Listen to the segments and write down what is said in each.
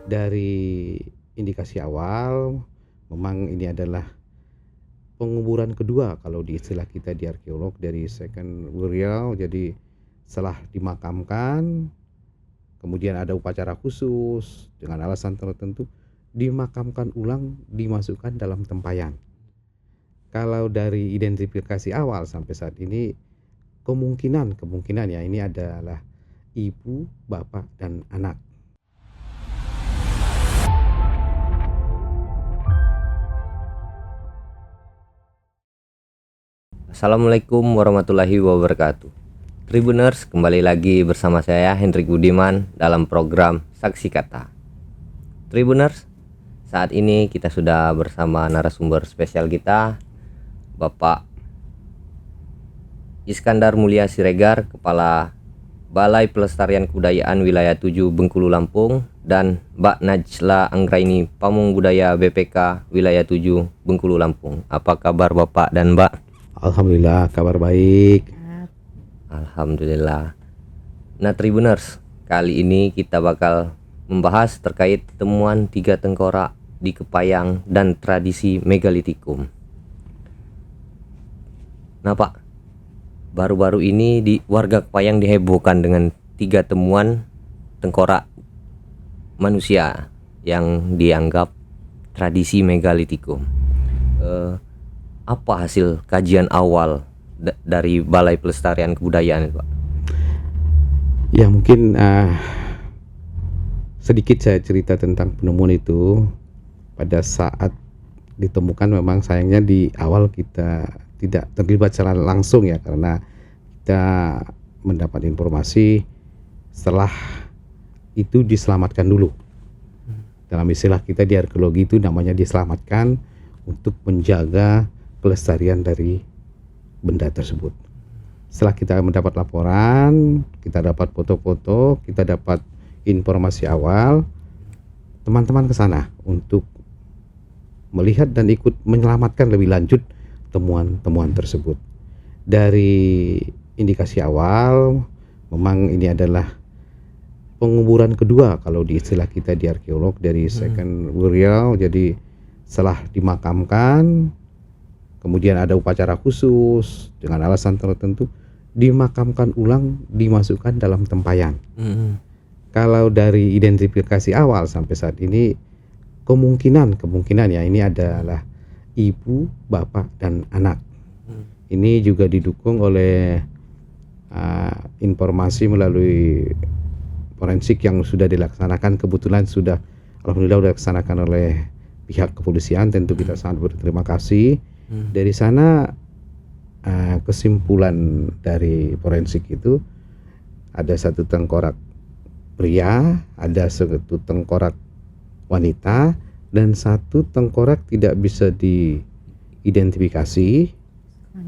Dari indikasi awal, memang ini adalah penguburan kedua kalau di istilah kita di arkeolog dari second burial. Jadi setelah dimakamkan, kemudian ada upacara khusus dengan alasan tertentu, dimakamkan ulang, dimasukkan dalam tempayan. Kalau dari identifikasi awal sampai saat ini, kemungkinan ya ini adalah ibu, bapak, dan anak. Assalamualaikum warahmatullahi wabarakatuh. Tribuners, kembali lagi bersama saya Hendrik Budiman dalam program Saksi Kata. Tribuners, saat ini kita sudah bersama narasumber spesial kita, Bapak Iskandar Mulia Siregar, Kepala Balai Pelestarian Kebudayaan Wilayah 7 Bengkulu Lampung, dan Mbak Najla Anggraini, Pamung Budaya BPK Wilayah 7 Bengkulu Lampung. Apa kabar Bapak dan Mbak? Alhamdulillah, kabar baik. Alhamdulillah. Nah Tribuners, kali ini kita bakal membahas terkait temuan 3 tengkorak di Kepayang dan tradisi megalitikum. Nah Pak, baru-baru ini warga Kepayang dihebohkan dengan 3 temuan tengkorak manusia yang dianggap tradisi megalitikum. Apa hasil kajian awal dari Balai Pelestarian Kebudayaan itu, Pak? Ya mungkin sedikit saya cerita tentang penemuan itu. Pada saat ditemukan memang sayangnya di awal kita tidak terlibat secara langsung ya, karena kita mendapat informasi setelah itu diselamatkan dulu. Dalam istilah kita di arkeologi itu namanya diselamatkan untuk menjaga kelestarian dari benda tersebut. Setelah kita mendapat laporan, kita dapat foto-foto, kita dapat informasi awal, teman-teman ke sana untuk melihat dan ikut menyelamatkan lebih lanjut temuan-temuan tersebut. Dari indikasi awal, memang ini adalah penguburan kedua kalau di istilah kita di arkeolog dari second burial. Jadi setelah dimakamkan, kemudian ada upacara khusus dengan alasan tertentu, dimakamkan ulang, dimasukkan dalam tempayan. Kalau dari identifikasi awal sampai saat ini, kemungkinan ya ini adalah ibu, bapak, dan anak. Ini juga didukung oleh informasi melalui forensik yang sudah dilaksanakan. Kebetulan sudah, alhamdulillah, sudah dilaksanakan oleh pihak kepolisian. Tentu kita sangat berterima kasih. Dari sana kesimpulan dari forensik itu ada 1 tengkorak pria, ada 1 tengkorak wanita, dan 1 tengkorak tidak bisa diidentifikasi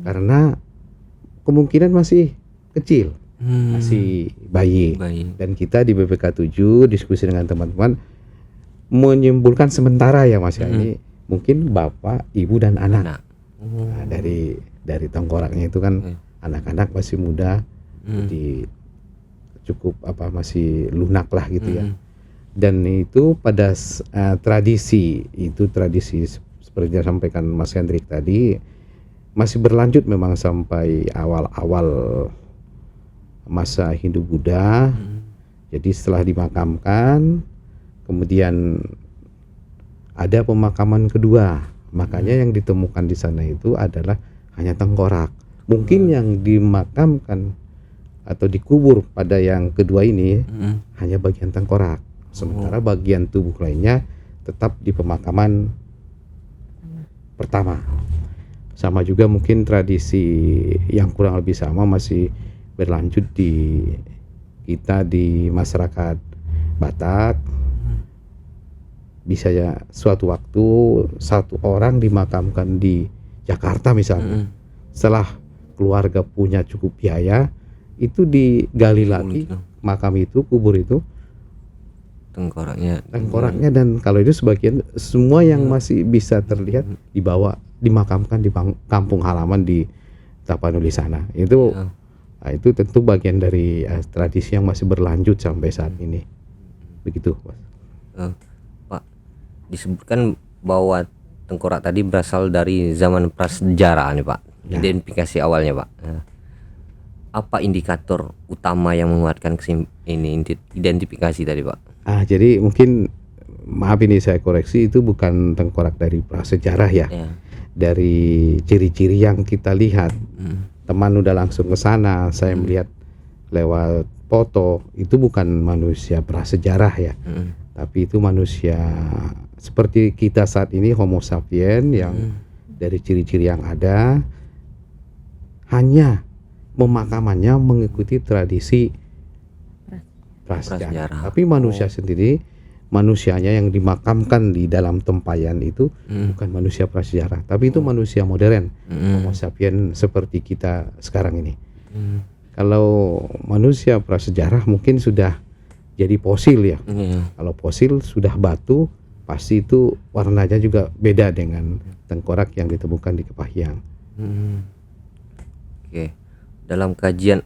karena kemungkinan masih kecil, masih bayi. Dan kita di BPK 7 diskusi dengan teman-teman menyimpulkan sementara ya Mas ya, ini mungkin bapak, ibu, dan anak. Nah, dari tengkoraknya itu kan anak-anak masih muda, jadi cukup masih lunak lah gitu ya. Dan itu pada tradisi seperti yang disampaikan Mas Hendrik tadi, masih berlanjut memang sampai awal-awal masa Hindu-Buddha. Jadi setelah dimakamkan, kemudian ada pemakaman kedua. Makanya yang ditemukan di sana itu adalah hanya tengkorak. Mungkin yang dimakamkan atau dikubur pada yang kedua ini hanya bagian tengkorak. Sementara bagian tubuh lainnya tetap di pemakaman pertama. Sama juga mungkin tradisi yang kurang lebih sama masih berlanjut di kita di masyarakat Batak. Bisa ya suatu waktu 1 orang dimakamkan di Jakarta misalnya. Setelah keluarga punya cukup biaya, itu digali lagi makam itu, kubur itu, tengkoraknya, dan kalau itu sebagian semua yang masih bisa terlihat dibawa dimakamkan di kampung halaman di Tapanuli sana. Itu nah, itu tentu bagian dari tradisi yang masih berlanjut sampai saat ini. Begitu, Mas. disebutkan bahwa tengkorak tadi berasal dari zaman prasejarah nih Pak. Ya. Identifikasi awalnya Pak. Apa indikator utama yang menguatkan identifikasi tadi Pak? Jadi mungkin maaf ini saya koreksi, itu bukan tengkorak dari prasejarah ya. Ya. Dari ciri-ciri yang kita lihat, teman udah langsung ke sana, saya melihat lewat foto, itu bukan manusia prasejarah ya, tapi itu manusia seperti kita saat ini, Homo sapien, yang dari ciri-ciri yang ada hanya pemakamannya mengikuti tradisi prasejarah. Prasejarah. Tapi manusia sendiri, manusianya yang dimakamkan di dalam tempayan itu bukan manusia prasejarah, tapi itu manusia modern, Homo sapien seperti kita sekarang ini. Kalau manusia prasejarah mungkin sudah jadi fosil ya. Kalau fosil sudah batu, pasti itu warnanya juga beda dengan tengkorak yang ditemukan di Kepahyang. Oke. Dalam kajian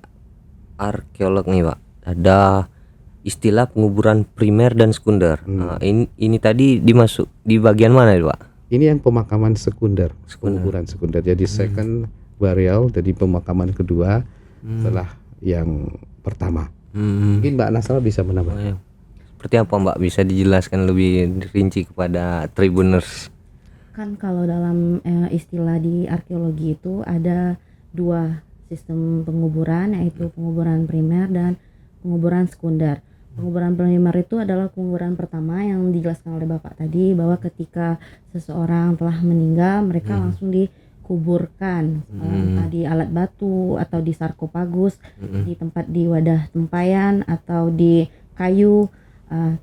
arkeolog nih Pak, ada istilah penguburan primer dan sekunder. Ini tadi dimasuk di bagian mana nih Pak? Ini yang pemakaman sekunder, penguburan sekunder. Jadi second burial, jadi pemakaman kedua setelah yang pertama. Mungkin Mbak Nasra bisa menambah. Seperti apa Mbak, bisa dijelaskan lebih rinci kepada Tribuners? Kan kalau dalam istilah di arkeologi itu ada dua sistem penguburan, yaitu penguburan primer dan penguburan sekunder. Penguburan primer itu adalah penguburan pertama yang dijelaskan oleh Bapak tadi, bahwa ketika seseorang telah meninggal, mereka langsung dikuburkan entah di alat batu atau di sarkofagus, di tempat di wadah tempayan atau di kayu.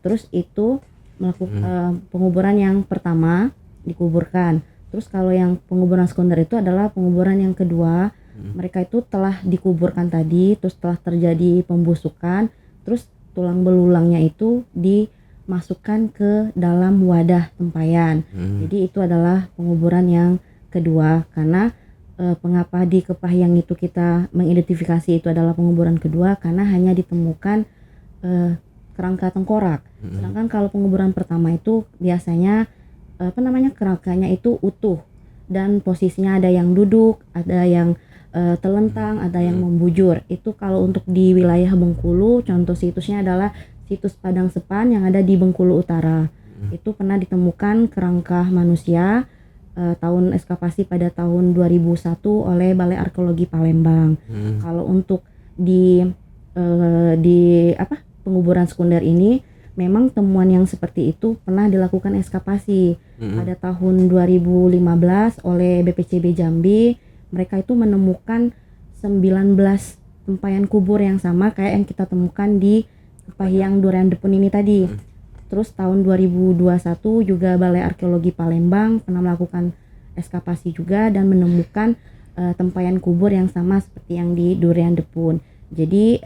Terus itu melakukan penguburan yang pertama dikuburkan. Terus kalau yang penguburan sekunder itu adalah penguburan yang kedua. Mereka itu telah dikuburkan tadi, terus telah terjadi pembusukan, terus tulang belulangnya itu dimasukkan ke dalam wadah tempayan. Jadi itu adalah penguburan yang kedua. Karena pengapa di Kepahyang itu kita mengidentifikasi itu adalah penguburan kedua, karena hanya ditemukan kerangka tengkorak. Sedangkan kalau penguburan pertama itu biasanya kerangkanya itu utuh dan posisinya ada yang duduk, ada yang telentang, ada yang membujur. Itu kalau untuk di wilayah Bengkulu, contoh situsnya adalah situs Padang Sepan yang ada di Bengkulu Utara. Itu pernah ditemukan kerangka manusia tahun ekskavasi pada tahun 2001 oleh Balai Arkeologi Palembang. Kalau untuk di penguburan sekunder ini, memang temuan yang seperti itu pernah dilakukan ekskavasi pada tahun 2015 oleh BPCB Jambi. Mereka itu menemukan 19 tempayan kubur yang sama kayak yang kita temukan di Kepahyang Durian Depun ini tadi. Terus tahun 2021 juga Balai Arkeologi Palembang pernah melakukan ekskavasi juga dan menemukan tempayan kubur yang sama seperti yang di Durian Depun. Jadi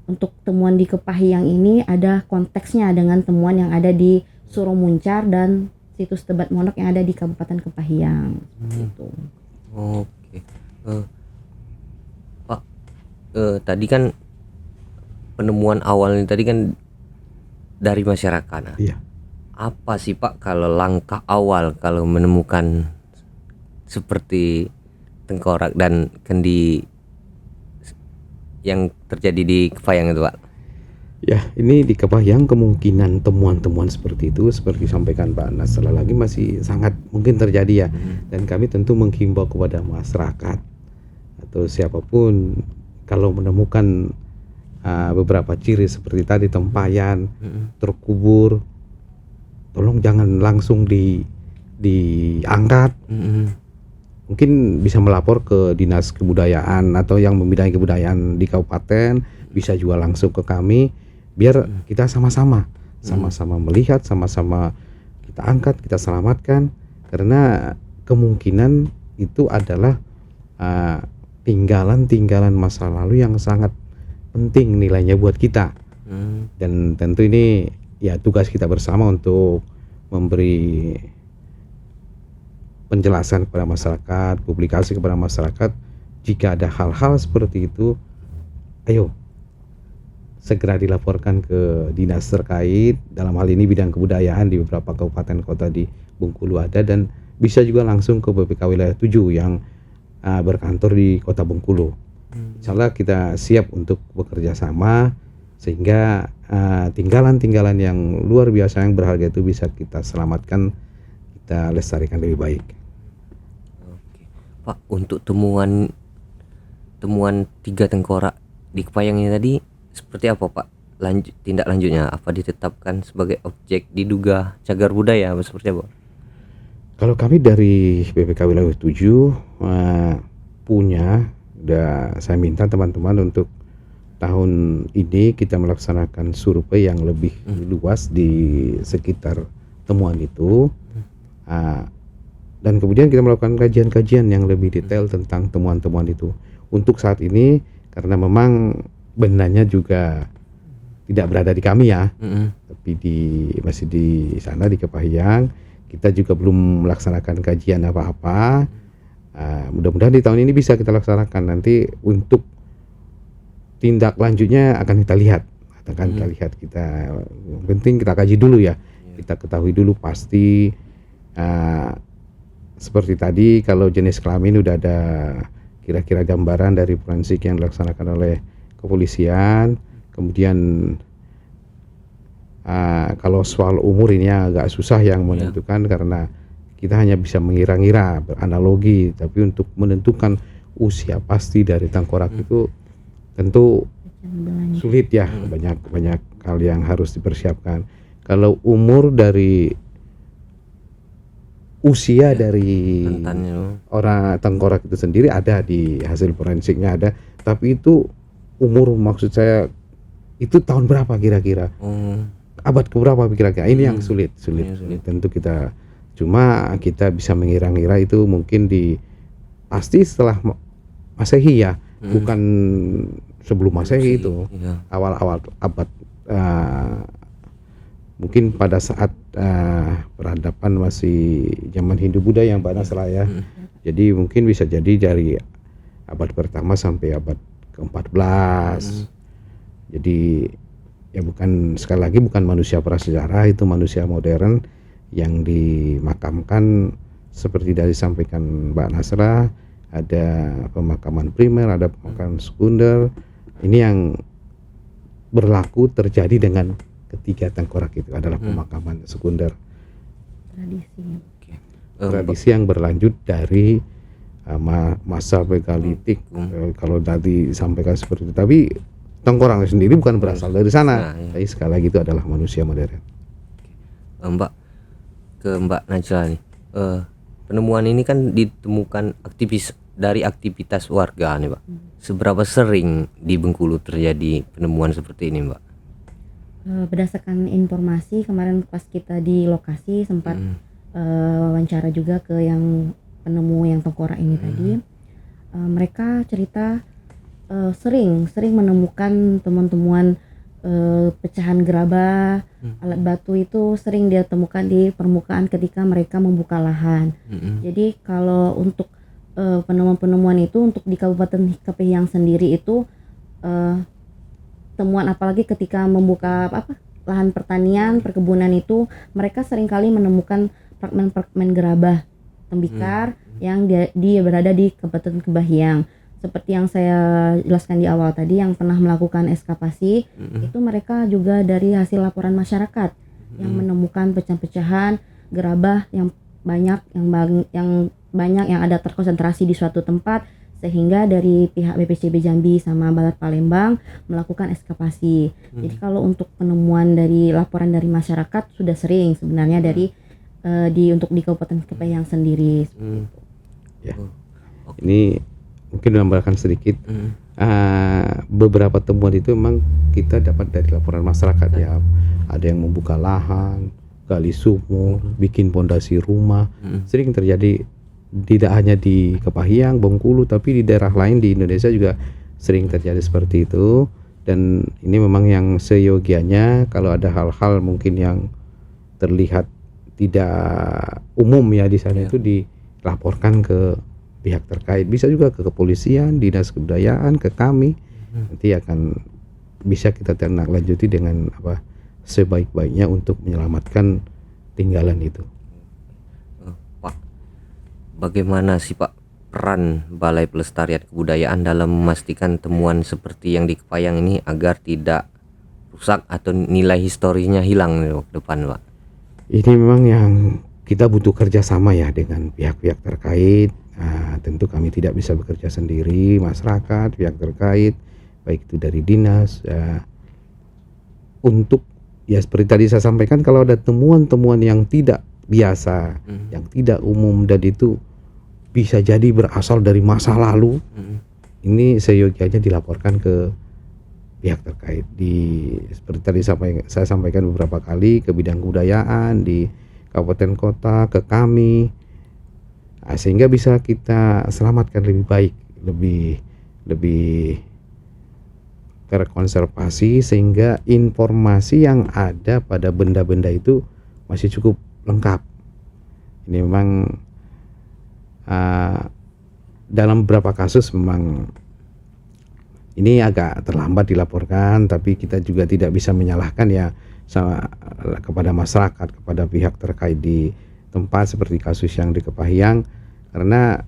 untuk temuan di Kepahyang ini ada konteksnya dengan temuan yang ada di Suromuncar dan situs Tebat Monok yang ada di Kabupaten Kepahyang. Gitu. Oke. Pak, tadi kan penemuan awalnya tadi kan dari masyarakat. Iya. Apa sih Pak kalau langkah awal kalau menemukan seperti tengkorak dan kendi yang terjadi di Kepahyang itu Pak? Ya, ini di Kepahyang kemungkinan temuan-temuan seperti itu, seperti disampaikan Pak Nasra lagi, masih sangat mungkin terjadi ya. Dan kami tentu menghimbau kepada masyarakat atau siapapun, kalau menemukan beberapa ciri seperti tadi tempayan terkubur, tolong jangan langsung diangkat. Mungkin bisa melapor ke Dinas Kebudayaan atau yang membidangi kebudayaan di kabupaten, bisa juga langsung ke kami, biar kita sama-sama melihat, sama-sama kita angkat, kita selamatkan, karena kemungkinan itu adalah tinggalan masa lalu yang sangat penting nilainya buat kita. Dan tentu ini ya tugas kita bersama untuk memberi penjelasan kepada masyarakat, publikasi kepada masyarakat. Jika ada hal-hal seperti itu, ayo segera dilaporkan ke dinas terkait, dalam hal ini bidang kebudayaan di beberapa kabupaten kota di Bengkulu ada, dan bisa juga langsung ke BPK Wilayah 7 yang berkantor di Kota Bengkulu. Insya Allah kita siap untuk bekerja sama sehingga tinggalan-tinggalan yang luar biasa yang berharga itu bisa kita selamatkan, kita lestarikan lebih baik. Oke. Pak, untuk temuan 3 tengkorak di Kepayang ini tadi seperti apa, Pak? Tindak lanjutnya apa ditetapkan sebagai objek diduga cagar budaya atau seperti apa? Kalau kami dari BPK Wilayah 7 punya, saya minta teman-teman untuk tahun ini kita melaksanakan survei yang lebih luas di sekitar temuan itu, dan kemudian kita melakukan kajian-kajian yang lebih detail tentang temuan-temuan itu. Untuk saat ini karena memang bendanya juga tidak berada di kami ya, tapi masih di sana di Kepahiyang. Kita juga belum melaksanakan kajian apa-apa. Mudah-mudahan di tahun ini bisa kita laksanakan. Nanti untuk tindak lanjutnya akan kita lihat, kita penting kita kaji dulu ya, kita ketahui dulu pasti. Seperti tadi kalau jenis kelamin udah ada kira-kira gambaran dari forensik yang dilaksanakan oleh kepolisian. Kemudian kalau soal umur ini agak susah yang menentukan karena kita hanya bisa mengira-ngira, beranalogi, tapi untuk menentukan usia pasti dari tengkorak itu tentu sulit ya, banyak hal yang harus dipersiapkan. Kalau umur dari usia dari orang tengkorak itu sendiri ada di hasil forensiknya ada, tapi itu umur maksud saya itu tahun berapa kira-kira, abad keberapa kira-kira, ini yang sulit. Tentu kita bisa mengira-ngira itu mungkin pasti setelah Masehi ya, bukan sebelum Masehi itu, awal-awal abad, mungkin pada saat peradaban masih zaman Hindu Buddha yang Mbak Nasra ya. Jadi mungkin bisa jadi dari abad pertama sampai abad ke-14. Jadi ya sekali lagi bukan manusia prasejarah, itu manusia modern yang dimakamkan seperti dari disampaikan Mbak Nasra, ada pemakaman primer, ada pemakaman sekunder. Ini yang berlaku terjadi dengan ketiga tengkorak itu adalah pemakaman sekunder. Tradisi yang berlanjut dari masa megalitik, kalau tadi disampaikan seperti itu. Tapi tengkorak sendiri bukan berasal dari sana. Tapi sekali lagi itu adalah manusia modern. Mbak Najla nih, penemuan ini kan ditemukan dari aktivitas warga nih, Pak. Seberapa sering di Bengkulu terjadi penemuan seperti ini, Mbak? Berdasarkan informasi kemarin pas kita di lokasi sempat wawancara juga ke yang penemu yang tengkorak ini tadi, mereka cerita sering menemukan temuan-temuan pecahan gerabah, alat batu itu sering dia temukan di permukaan ketika mereka membuka lahan. Jadi kalau untuk penemuan-penemuan itu untuk di Kabupaten Kepahiyang sendiri itu temuan apalagi ketika membuka lahan pertanian, perkebunan itu mereka seringkali menemukan fragmen-fragmen gerabah tembikar yang dia berada di Kabupaten Kepahiyang. Seperti yang saya jelaskan di awal tadi, yang pernah melakukan ekskavasi itu mereka juga dari hasil laporan masyarakat yang menemukan pecahan-pecahan gerabah yang banyak yang ada terkonsentrasi di suatu tempat, sehingga dari pihak BPCB Jambi sama Balat Palembang melakukan ekskavasi. Jadi kalau untuk penemuan dari laporan dari masyarakat sudah sering sebenarnya dari untuk di Kabupaten Kepahiyang sendiri. Ya. Ini mungkin menambahkan sedikit, beberapa temuan itu memang kita dapat dari laporan masyarakat ya. Ada yang membuka lahan, gali sumur, bikin pondasi rumah. Sering terjadi tidak hanya di Kepahiyang, Bengkulu, tapi di daerah lain di Indonesia juga sering terjadi seperti itu. Dan ini memang yang seyogianya kalau ada hal-hal mungkin yang terlihat tidak umum ya di sana itu dilaporkan ke pihak terkait, bisa juga ke kepolisian, dinas kebudayaan, ke kami. Nanti akan bisa kita tindak lanjuti dengan sebaik-baiknya untuk menyelamatkan tinggalan itu. Pak, bagaimana sih Pak peran Balai Pelestarian Kebudayaan dalam memastikan temuan seperti yang di Kepayang ini agar tidak rusak atau nilai historinya hilang nih ke depan, Pak? Ini memang yang kita butuh kerjasama ya dengan pihak-pihak terkait. Tentu kami tidak bisa bekerja sendiri, masyarakat, pihak terkait, baik itu dari dinas, untuk ya seperti tadi saya sampaikan, kalau ada temuan-temuan yang tidak biasa, yang tidak umum dan itu bisa jadi berasal dari masa lalu, ini seyogianya dilaporkan ke pihak terkait seperti tadi saya sampaikan beberapa kali ke bidang kebudayaan di kabupaten kota, ke kami, sehingga bisa kita selamatkan lebih baik, lebih terkonservasi, sehingga informasi yang ada pada benda-benda itu masih cukup lengkap. Ini memang dalam beberapa kasus memang ini agak terlambat dilaporkan, tapi kita juga tidak bisa menyalahkan ya kepada masyarakat, kepada pihak terkait di tempat seperti kasus yang di Kepahyang, karena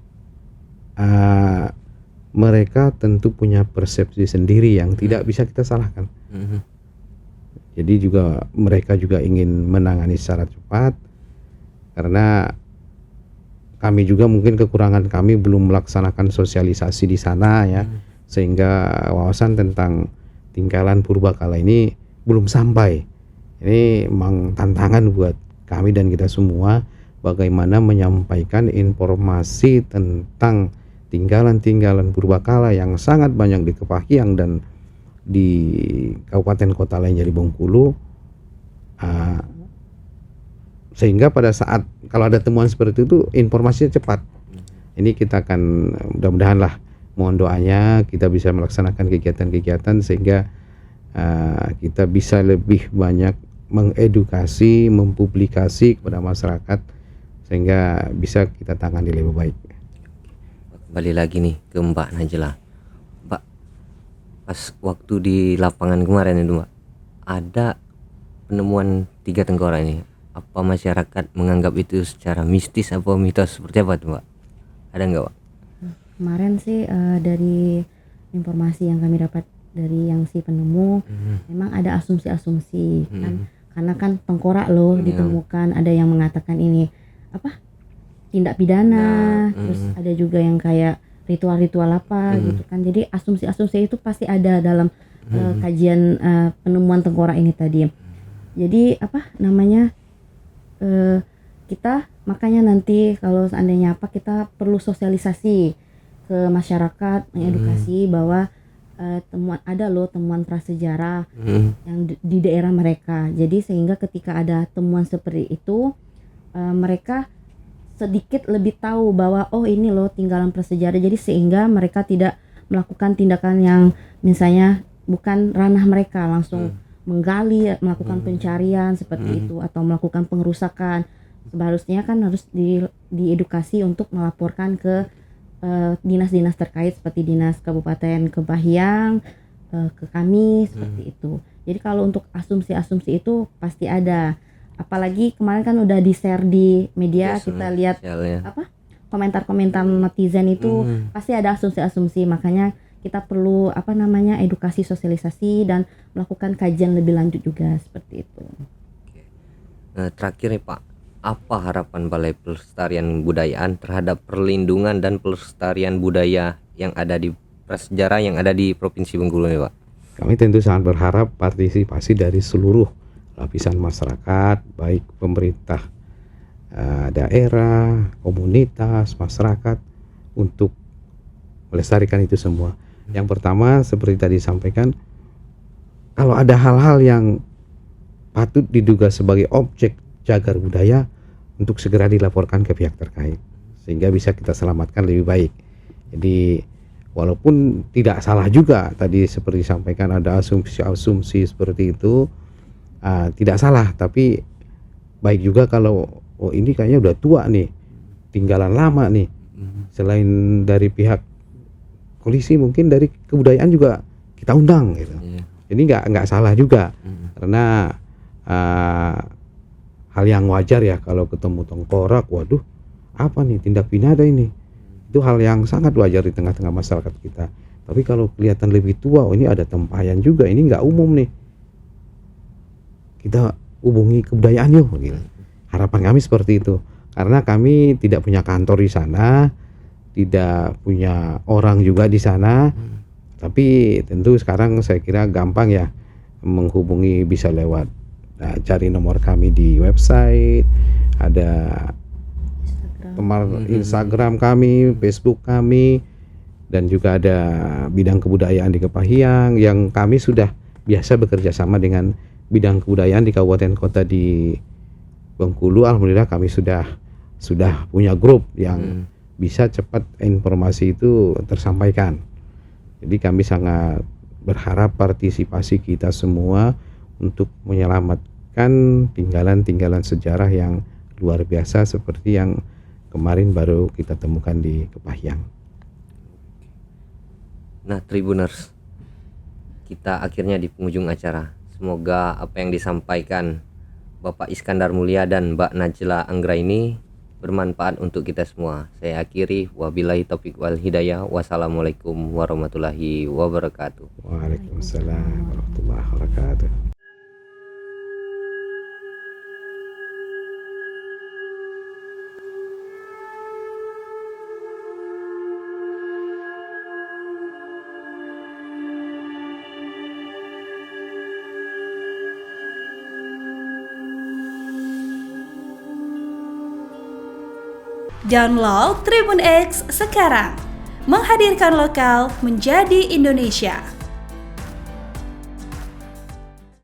mereka tentu punya persepsi sendiri yang tidak bisa kita salahkan. Jadi juga mereka juga ingin menangani secara cepat, karena kami juga mungkin kekurangan kami belum melaksanakan sosialisasi di sana ya, sehingga wawasan tentang tinggalan purbakala ini belum sampai. Ini memang tantangan buat kami dan kita semua, bagaimana menyampaikan informasi tentang tinggalan-tinggalan purbakala yang sangat banyak di Kepahyang dan di kabupaten kota lainnya di Bengkulu, sehingga pada saat kalau ada temuan seperti itu informasinya cepat. Ini kita akan mudah-mudahan lah, mohon doanya kita bisa melaksanakan kegiatan-kegiatan sehingga kita bisa lebih banyak mengedukasi, mempublikasi kepada masyarakat sehingga bisa kita tangani lebih baik. Kembali lagi nih ke Mbak Najla. Mbak, pas waktu di lapangan kemarin itu Mbak, ada penemuan 3 tengkorak ini. Apa masyarakat menganggap itu secara mistis apa mitos, seperti apa tuh Mbak? Ada nggak Mbak? Kemarin sih dari informasi yang kami dapat dari yang si penemu, memang ada asumsi-asumsi kan, karena kan tengkorak loh ditemukan, ada yang mengatakan ini tindak pidana, terus ada juga yang kayak ritual-ritual apa gitu kan. Jadi asumsi-asumsi itu pasti ada dalam kajian penemuan tengkorak ini tadi. Jadi kita makanya nanti kalau seandainya kita perlu sosialisasi ke masyarakat, mengedukasi bahwa temuan prasejarah yang di daerah mereka. Jadi sehingga ketika ada temuan seperti itu, mereka sedikit lebih tahu bahwa oh ini loh tinggalan prasejarah. Jadi sehingga mereka tidak melakukan tindakan yang misalnya bukan ranah mereka, langsung menggali, melakukan pencarian seperti itu atau melakukan pengerusakan. Seharusnya kan harus diedukasi untuk melaporkan ke dinas-dinas terkait seperti Dinas Kabupaten Kepahyang, ke kami seperti itu. Jadi kalau untuk asumsi-asumsi itu pasti ada. Apalagi kemarin kan udah di-share di media, kita lihat komentar-komentar netizen itu pasti ada asumsi-asumsi. Makanya kita perlu edukasi, sosialisasi dan melakukan kajian lebih lanjut juga seperti itu. Nah, terakhir nih Pak, apa harapan Balai Pelestarian Budayaan terhadap perlindungan dan pelestarian budaya yang ada di prasejarah yang ada di Provinsi Bengkulu nih Pak? Kami tentu sangat berharap partisipasi dari seluruh lapisan masyarakat, baik pemerintah daerah, komunitas, masyarakat, untuk melestarikan itu semua. Yang pertama seperti tadi sampaikan, kalau ada hal-hal yang patut diduga sebagai objek cagar budaya, untuk segera dilaporkan ke pihak terkait sehingga bisa kita selamatkan lebih baik. Jadi walaupun tidak salah juga tadi seperti disampaikan ada asumsi-asumsi seperti itu, tidak salah, tapi baik juga kalau ini kayaknya udah tua nih, tinggalan lama nih. Selain dari pihak polisi, mungkin dari kebudayaan juga kita undang gitu. Jadi nggak salah juga, karena hal yang wajar ya kalau ketemu tengkorak, waduh apa nih tindak pidana ini, itu hal yang sangat wajar di tengah-tengah masyarakat kita. Tapi kalau kelihatan lebih tua, oh ini ada tempayan juga, ini nggak umum nih, kita hubungi kebudayaan yuk gitu. Harapan kami seperti itu, karena kami tidak punya kantor di sana, tidak punya orang juga di sana. Tapi tentu sekarang saya kira gampang ya menghubungi, bisa lewat cari nomor kami di website, ada Instagram kami, Facebook kami, dan juga ada bidang kebudayaan di Kepahyang yang kami sudah biasa bekerja sama dengan bidang kebudayaan di kabupaten kota di Bengkulu. Alhamdulillah kami sudah punya grup yang bisa cepat informasi itu tersampaikan. Jadi kami sangat berharap partisipasi kita semua untuk menyelamatkan tinggalan-tinggalan sejarah yang luar biasa seperti yang kemarin baru kita temukan di Kepahyang. Nah, Tribuners, kita akhirnya di penghujung acara. Semoga apa yang disampaikan Bapak Iskandar Mulia dan Mbak Najla Anggraini bermanfaat untuk kita semua. Saya akhiri, wabillahi taufiq wal hidayah. Wassalamualaikum warahmatullahi wabarakatuh. Waalaikumsalam warahmatullahi wabarakatuh. Download Tribun X sekarang, menghadirkan lokal menjadi Indonesia.